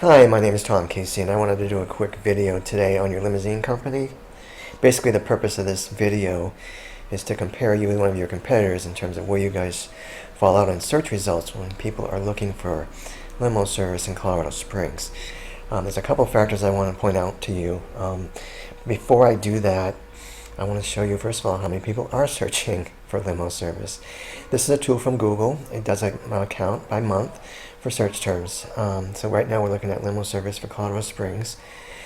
Hi, my name is Tom Casey, and I wanted to do a quick video today on your limousine company. Basically, the purpose of this video is to compare you with one of your competitors in terms of where you guys fall out on search results when people are looking for limo service in Colorado Springs. There's a couple factors I want to point out to you. Before I do that, I want to show you, first of all, how many people are searching for limo service. This is a tool from Google. It does a count by month for search terms. So right now we're looking at limo service for Colorado Springs.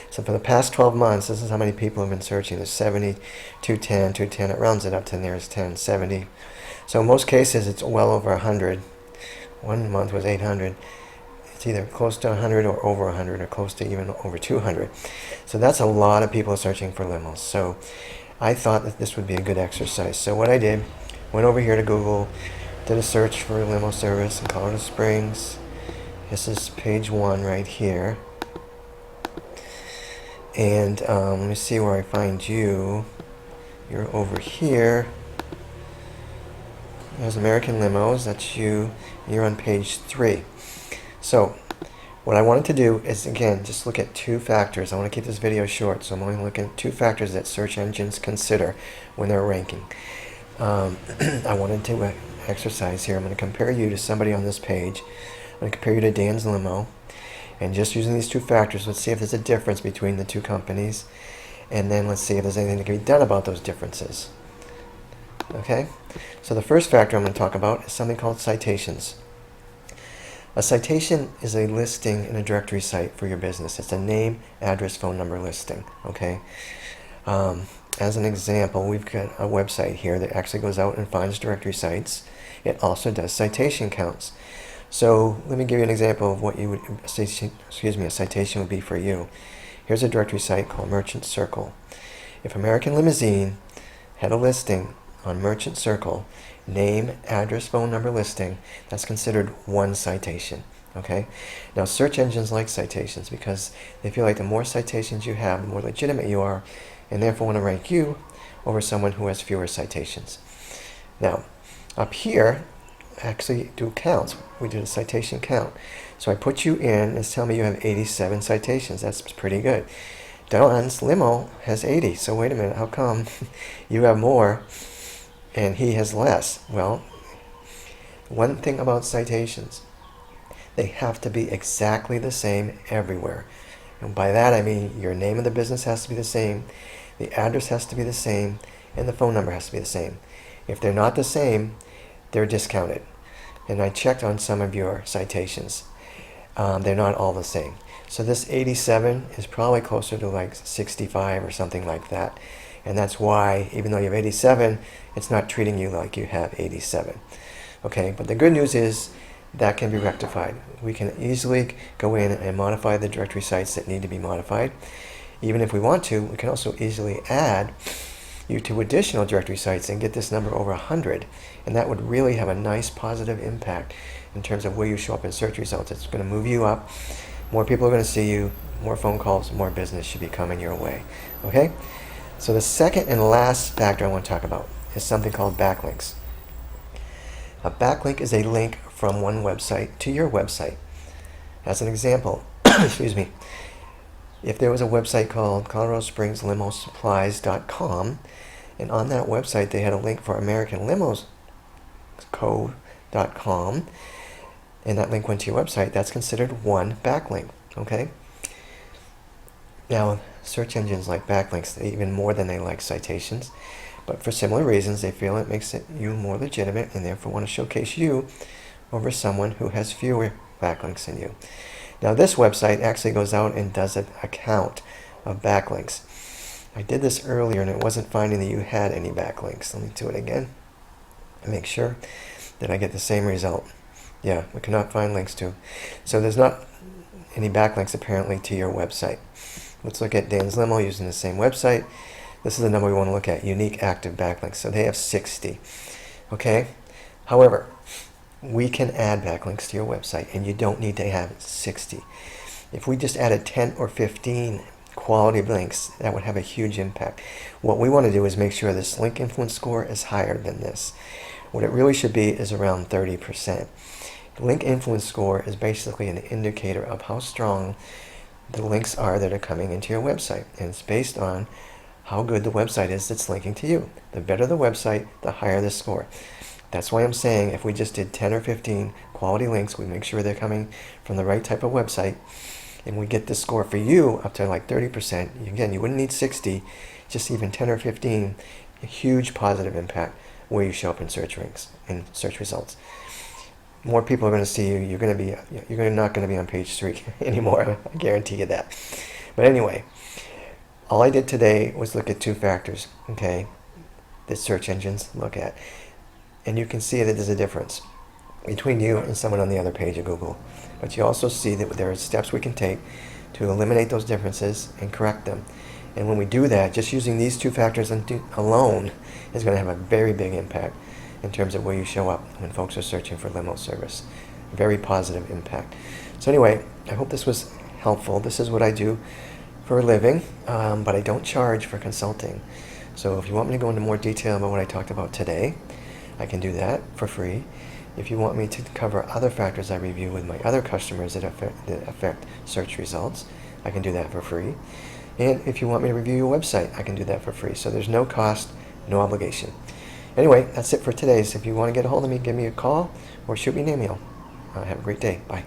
So for the past 12 months, this is how many people have been searching. There's 70, 210, 210. It rounds it up to nearest 10, 70. So in most cases, it's well over 100. One month was 800. It's either close to 100 or over 100 or close to even over 200. So that's a lot of people searching for limos. So I thought that this would be a good exercise. So what I did, went over here to Google, did a search for limo service in Colorado Springs. This is page 1 right here. And let me see where I find you. You're over here. There's American Limos. That's you. You're on page 3. So what I wanted to do is, again, just look at 2 factors. I want to keep this video short, so I'm only looking at 2 factors that search engines consider when they're ranking. I wanted to exercise here. I'm going to compare you to somebody on this page. I'm going to compare you to Dan's Limo. And just using these 2 factors, let's see if there's a difference between the 2 companies. And then let's see if there's anything that can be done about those differences. Okay? So the first factor I'm going to talk about is something called citations. A citation is a listing in a directory site for your business. It's a name, address, phone number listing. Okay? As an example, we've got a website here that actually goes out and finds directory sites. It also does citation counts. So let me give you an example of what a citation would be for you. Here's a directory site called Merchant Circle. If American Limousine had a listing on Merchant Circle, name, address, phone number listing, that's considered 1 citation. Okay? Now search engines like citations because they feel like the more citations you have, the more legitimate you are, and therefore want to rank you over someone who has fewer citations. Now, up here, actually do counts. We did a citation count. So I put you in, it's telling me you have 87 citations. That's pretty good. Don's Limo has 80. So wait a minute, how come you have more and he has less? Well, one thing about citations, they have to be exactly the same everywhere. And by that I mean your name of the business has to be the same, the address has to be the same, and the phone number has to be the same. If they're not the same, they're discounted. And I checked on some of your citations. They're not all the same. So this 87 is probably closer to like 65 or something like that. And that's why, even though you have 87, it's not treating you like you have 87. Okay, but the good news is that can be rectified. We can easily go in and modify the directory sites that need to be modified. Even if we want to, we can also easily add you to additional directory sites and get this number over 100, and that would really have a nice positive impact in terms of where you show up in search results. It's going to move you up, more people are going to see you, more phone calls, more business should be coming your way. Okay? So the second and last factor I want to talk about is something called backlinks. A backlink is a link from one website to your website. As an example, excuse me, if there was a website called ColoradoSpringsLimoSupplies.com, and on that website they had a link for AmericanLimosCo.com, and that link went to your website, that's considered one backlink. Okay? Now, search engines like backlinks even more than they like citations, but for similar reasons, they feel it makes you more legitimate and therefore want to showcase you over someone who has fewer backlinks than you. Now this website actually goes out and does a count of backlinks. I did this earlier and it wasn't finding that you had any backlinks. Let me do it again and make sure that I get the same result. Yeah, we cannot find links to. So there's not any backlinks apparently to your website. Let's look at Dan's Limo using the same website. This is the number we want to look at, unique active backlinks. So they have 60. Okay? However, we can add backlinks to your website, and you don't need to have 60. If we just added 10 or 15 quality links, that would have a huge impact. What we want to do is make sure this link influence score is higher than this. What it really should be is around 30%. The link influence score is basically an indicator of how strong the links are that are coming into your website, and it's based on how good the website is that's linking to you. The better the website, the higher the score. That's why I'm saying if we just did 10 or 15 quality links, we make sure they're coming from the right type of website, and we get the score for you up to like 30%. Again, you wouldn't need 60, just even 10 or 15, a huge positive impact where you show up in search ranks and search results. More people are going to see you. You're not going to be on page 3 anymore. I guarantee you that. But anyway, all I did today was look at 2 factors, okay, that search engines look at. And you can see that there's a difference between you and someone on the other page of Google. But you also see that there are steps we can take to eliminate those differences and correct them. And when we do that, just using these 2 factors alone is going to have a very big impact in terms of where you show up when folks are searching for limo service. Very positive impact. So anyway, I hope this was helpful. This is what I do for a living, but I don't charge for consulting. So if you want me to go into more detail about what I talked about today, I can do that for free. If you want me to cover other factors I review with my other customers that affect search results, I can do that for free. And if you want me to review your website, I can do that for free. So there's no cost, no obligation. Anyway, that's it for today. So if you want to get a hold of me, give me a call or shoot me an email. Have a great day. Bye.